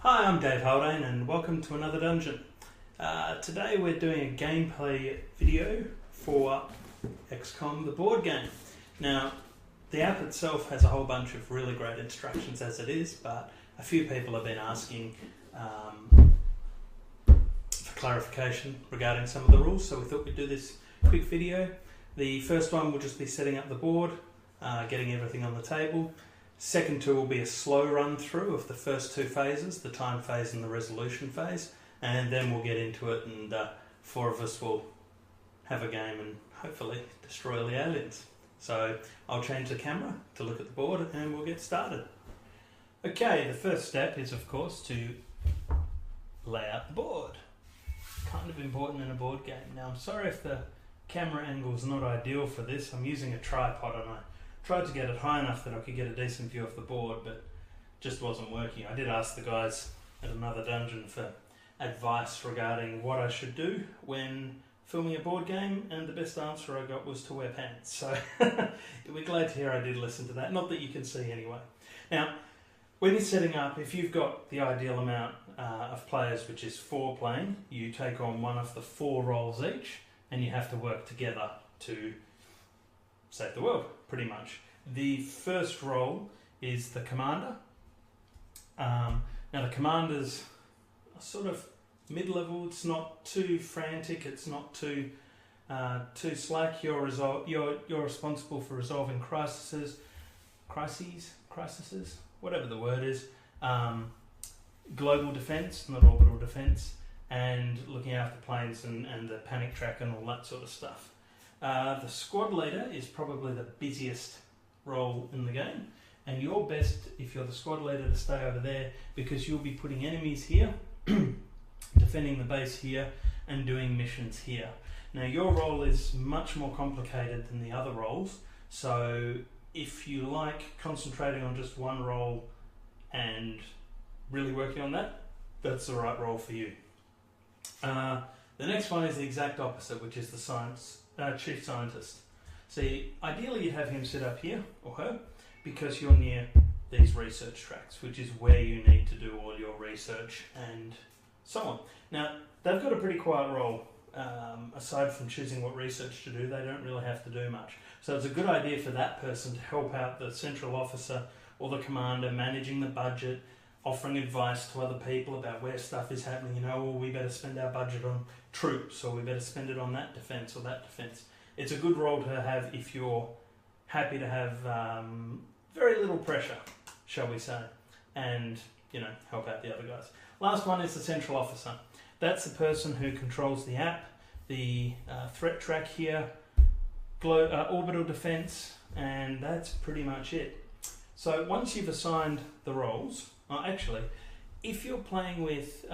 Hi, I'm Dave Haldane and welcome to another dungeon. Today we're doing a gameplay video for XCOM, the board game. Now, the app itself has a whole bunch of really great instructions as it is, but a few people have been asking for clarification regarding some of the rules, so we thought we'd do this quick video. The first one will just be setting up the board, getting everything on the table. Second two will be a slow run through of the first two phases, the time phase and the resolution phase, and then we'll get into it and four of us will have a game and hopefully destroy all the aliens. So I'll change the camera to look at the board and we'll get started. Okay, the first step is of course to lay out the board. Kind of important in a board game. Now I'm sorry if the camera angle is not ideal for this. I'm using a tripod and I tried to get it high enough that I could get a decent view of the board, but just wasn't working. I did ask the guys at another dungeon for advice regarding what I should do when filming a board game, and the best answer I got was to wear pants. So we're glad to hear I did listen to that. Not that you can see anyway. Now, when you're setting up, if you've got the ideal amount of players, which is 4 playing, you take on one of the 4 roles each, and you have to work together to save the world, pretty much. The first role is the commander. Now the commander's sort of mid-level. It's not too frantic. It's not too slack. You're responsible for resolving crises, whatever the word is. Global defense, not orbital defense, and looking after planes and the panic track and all that sort of stuff. The squad leader is probably the busiest role in the game, and you're best, if you're the squad leader, to stay over there because you'll be putting enemies here, defending the base here, and doing missions here. Now your role is much more complicated than the other roles, so if you like concentrating on just one role and really working on that, that's the right role for you. The next one is the exact opposite, which is the chief scientist. See, ideally you'd have him sit up here, or her, because you're near these research tracks, which is where you need to do all your research and so on. Now, they've got a pretty quiet role. Aside from choosing what research to do, they don't really have to do much. So it's a good idea for that person to help out the central officer or the commander, managing the budget, offering advice to other people about where stuff is happening. We better spend our budget on troops, or we better spend it on that defence or that defence. It's a good role to have if you're happy to have very little pressure, shall we say, and help out the other guys. Last one is the central officer. That's the person who controls the app, the threat track here, orbital defence, and that's pretty much it. So once you've assigned the roles, actually, if you're playing with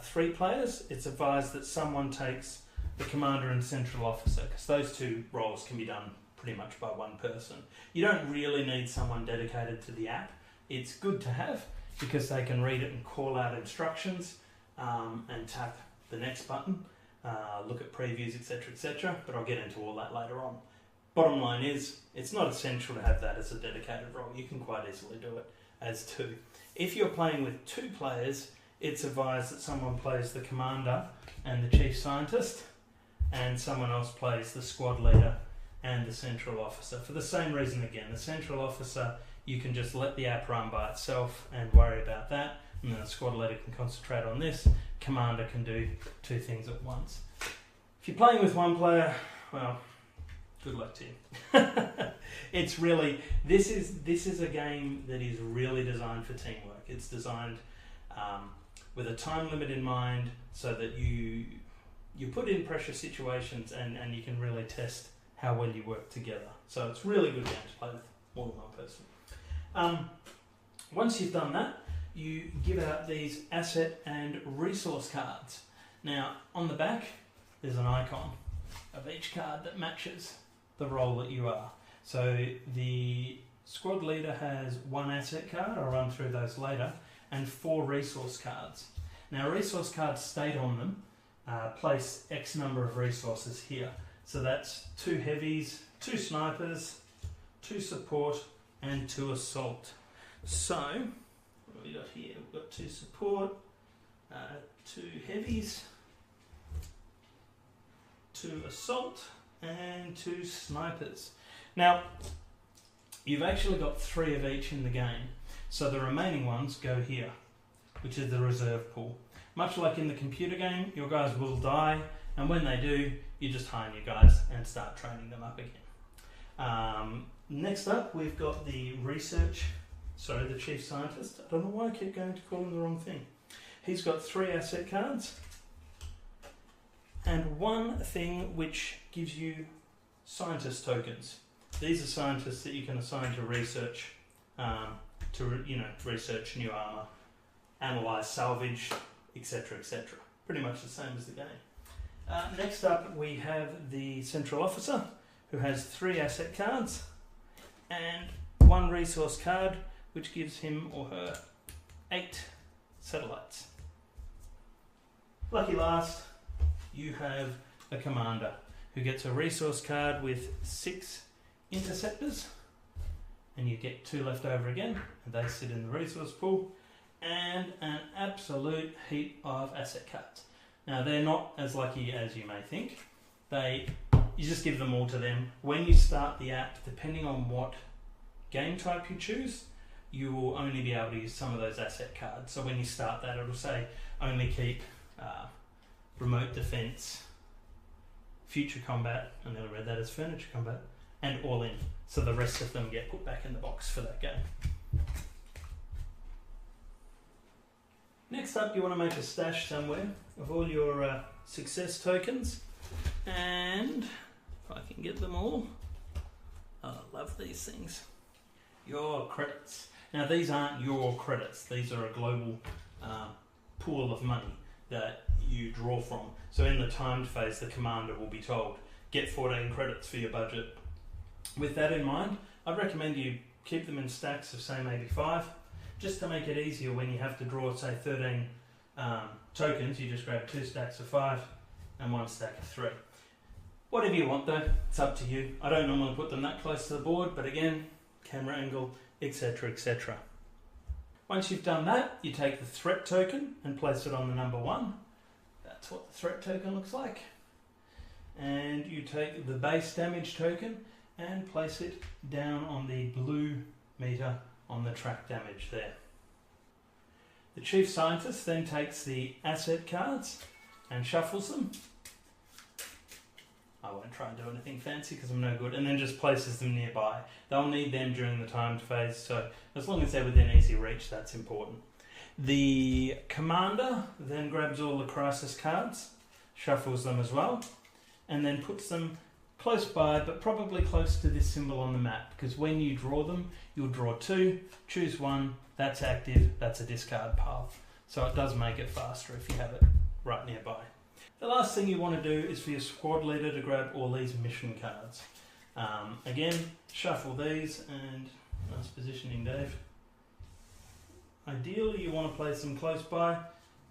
3 players, it's advised that someone takes the commander and central officer, because those 2 roles can be done pretty much by one person. You don't really need someone dedicated to the app. It's good to have because they can read it and call out instructions and tap the next button, look at previews, etc., but I'll get into all that later on. Bottom line is, it's not essential to have that as a dedicated role. You can quite easily do it as 2. If you're playing with 2 players, it's advised that someone plays the commander and the chief scientist, and someone else plays the squad leader and the central officer. For the same reason again, the central officer, you can just let the app run by itself and worry about that, and then the squad leader can concentrate on this. Commander can do 2 things at once. If you're playing with 1 player, well, good luck to you. It's really, this is a game that is really designed for teamwork. It's designed with a time limit in mind so that you put in pressure situations and you can really test how well you work together. So it's really good game to play with more than 1 person. Once you've done that, you give out these asset and resource cards. Now, on the back, there's an icon of each card that matches the role that you are. So the squad leader has 1 asset card, I'll run through those later, and 4 resource cards. Now resource cards state on them, place X number of resources here. So that's 2 heavies, 2 snipers, 2 support, and 2 assault. So, What have we got here? We've got 2 support, 2 heavies, 2 assault, and 2 snipers. Now, you've actually got 3 of each in the game, so the remaining ones go here, which is the reserve pool. Much like in the computer game, your guys will die, and when they do, you just hire your guys and start training them up again. Next up, we've got the the chief scientist. I don't know why I keep going to call him the wrong thing. He's got 3 asset cards, and 1 thing which gives you scientist tokens. These are scientists that you can assign to research, research new armor, analyze salvage, etc., etc. Pretty much the same as the game. Next up, we have the central officer, who has 3 asset cards and 1 resource card, which gives him or her 8 satellites. Lucky last, you have a commander who gets a resource card with 6 interceptors, and you get 2 left over again, and they sit in the resource pool, and an absolute heap of asset cards. Now, they're not as lucky as you may think. You just give them all to them. When you start the app, depending on what game type you choose, you will only be able to use some of those asset cards. So when you start that, it'll say only keep remote defense, future combat, and they'll read that as furniture combat, and all in. So the rest of them get put back in the box for that game. Next up, you want to make a stash somewhere of all your success tokens, and if I can get them all, oh, I love these things. Your credits. Now, these aren't your credits. These are a global pool of money that you draw from. So in the timed phase, the commander will be told, get 14 credits for your budget. With that in mind, I'd recommend you keep them in stacks of, say, maybe 5, just to make it easier when you have to draw, say, 13 tokens. You just grab 2 stacks of 5 and 1 stack of 3. Whatever you want though, it's up to you. I don't normally put them that close to the board, but again, camera angle, etc., etc. Once you've done that, you take the threat token and place it on the number 1. That's what the threat token looks like. And you take the base damage token and place it down on the blue meter on the track damage there. The chief scientist then takes the asset cards and shuffles them. I won't try and do anything fancy because I'm no good, and then just places them nearby. They'll need them during the timed phase, so as long as they're within easy reach, that's important. The commander then grabs all the crisis cards, shuffles them as well, and then puts them close by, but probably close to this symbol on the map, because when you draw them, you'll draw 2, choose 1, that's active, that's a discard pile. So it does make it faster if you have it right nearby. The last thing you want to do is for your squad leader to grab all these mission cards. Again, shuffle these, and nice positioning, Dave. Ideally you want to place them close by,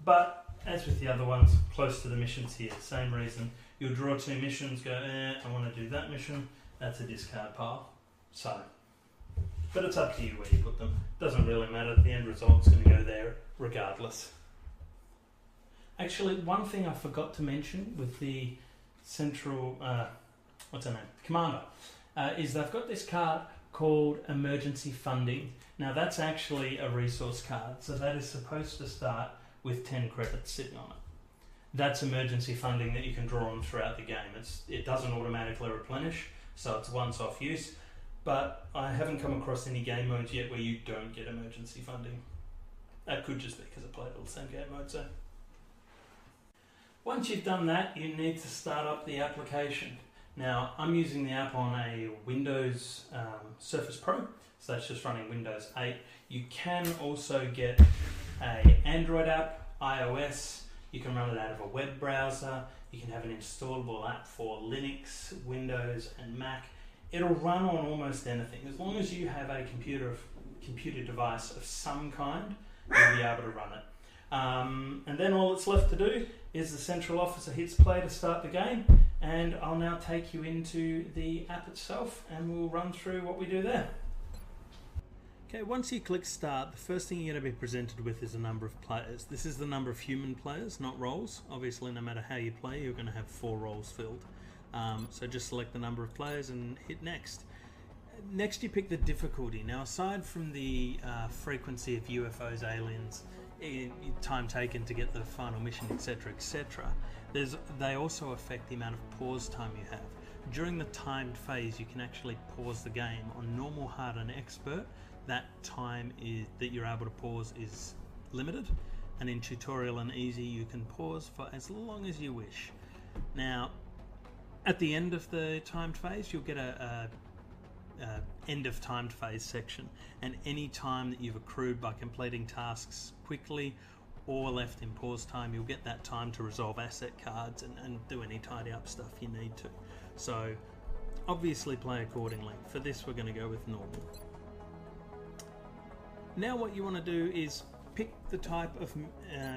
but as with the other ones, close to the missions here. Same reason. You'll draw 2 missions, go, I want to do that mission, that's a discard pile. So, but it's up to you where you put them. Doesn't really matter, the end result's going to go there regardless. Actually, one thing I forgot to mention with the central, commander, is they've got this card called emergency funding. Now that's actually a resource card, so that is supposed to start with 10 credits sitting on it. That's emergency funding that you can draw on throughout the game. It doesn't automatically replenish, so it's once-off use, but I haven't come across any game modes yet where you don't get emergency funding. That could just be because I played all the same game modes though. Once you've done that, you need to start up the application. Now, I'm using the app on a Windows Surface Pro, so that's just running Windows 8. You can also get an Android app, iOS. You can run it out of a web browser. You can have an installable app for Linux, Windows, and Mac. It'll run on almost anything. As long as you have a computer device of some kind, you'll be able to run it. And then all that's left to do is the central officer hits play to start the game, and I'll now take you into the app itself and we'll run through what we do there. Okay, once you click start, the first thing you're going to be presented with is a number of players. This is the number of human players, not roles. Obviously, no matter how you play, you're going to have 4 roles filled. So just select the number of players and hit next. Next, you pick the difficulty. Now, aside from the frequency of UFOs, aliens, time taken to get the final mission, etc., etc., they also affect the amount of pause time you have. During the timed phase, you can actually pause the game. On normal, hard, and expert, that time that you're able to pause is limited, and in tutorial and easy, you can pause for as long as you wish. Now, at the end of the timed phase, you'll get a end of timed phase section, and any time that you've accrued by completing tasks quickly or left in pause time, you'll get that time to resolve asset cards and do any tidy up stuff you need to. So obviously play accordingly. For this, we're going to go with normal. Now what you want to do is pick the type of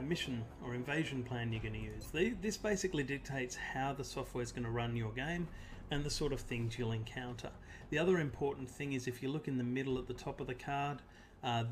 mission or invasion plan you're going to use. This basically dictates how the software is going to run your game and the sort of things you'll encounter. The other important thing is, if you look in the middle at the top of the card,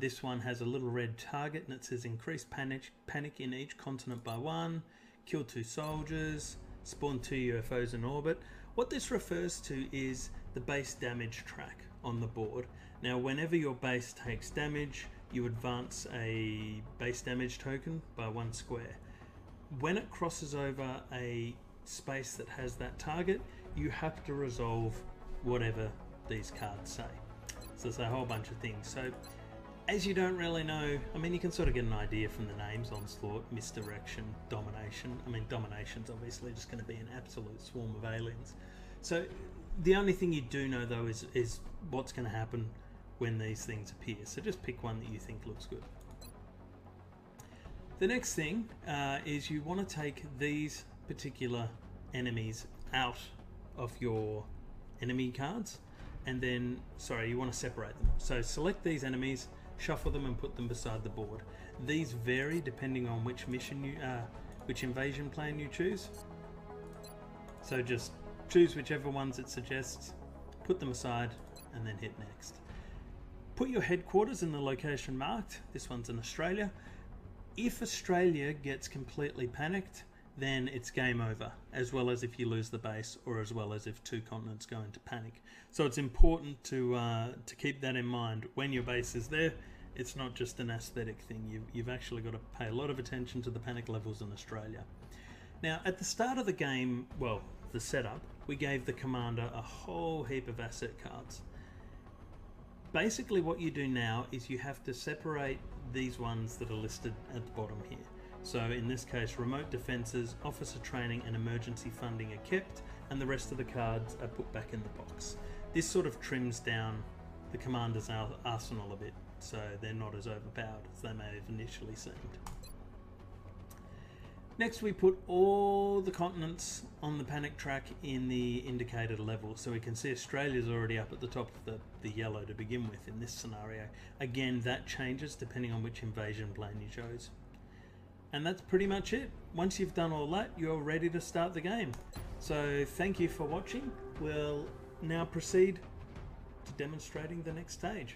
this one has a little red target and it says increase panic in each continent by 1, kill 2 soldiers, spawn 2 UFOs in orbit. What this refers to is the base damage track on the board. Now, whenever your base takes damage, you advance a base damage token by 1 square. When it crosses over a space that has that target, you have to resolve whatever these cards say. So there's a whole bunch of things. So as you don't really know, I mean, you can sort of get an idea from the names: onslaught, misdirection, domination. I mean, domination's obviously just going to be an absolute swarm of aliens. So the only thing you do know, though, is what's going to happen when these things appear. So just pick one that you think looks good. The next thing is you want to take these particular enemies out of your enemy cards, and then, you want to separate them. So select these enemies, shuffle them and put them beside the board. These vary depending on which mission which invasion plan you choose. So just choose whichever ones it suggests, put them aside, and then hit next. Put your headquarters in the location marked. This one's in Australia. If Australia gets completely panicked, then it's game over, as well as if you lose the base, or as well as if 2 continents go into panic. So it's important to keep that in mind. When your base is there, it's not just an aesthetic thing. You've actually got to pay a lot of attention to the panic levels in Australia. Now, at the start of the game, well, the setup, we gave the commander a whole heap of asset cards. Basically what you do now is you have to separate these ones that are listed at the bottom here. So in this case, remote defences, officer training and emergency funding are kept, and the rest of the cards are put back in the box. This sort of trims down the commander's arsenal a bit, so they're not as overpowered as they may have initially seemed. Next, we put all the continents on the panic track in the indicated level. So we can see Australia's already up at the top of the yellow to begin with in this scenario. Again, that changes depending on which invasion plan you chose. And that's pretty much it. Once you've done all that, you're ready to start the game. So thank you for watching. We'll now proceed to demonstrating the next stage.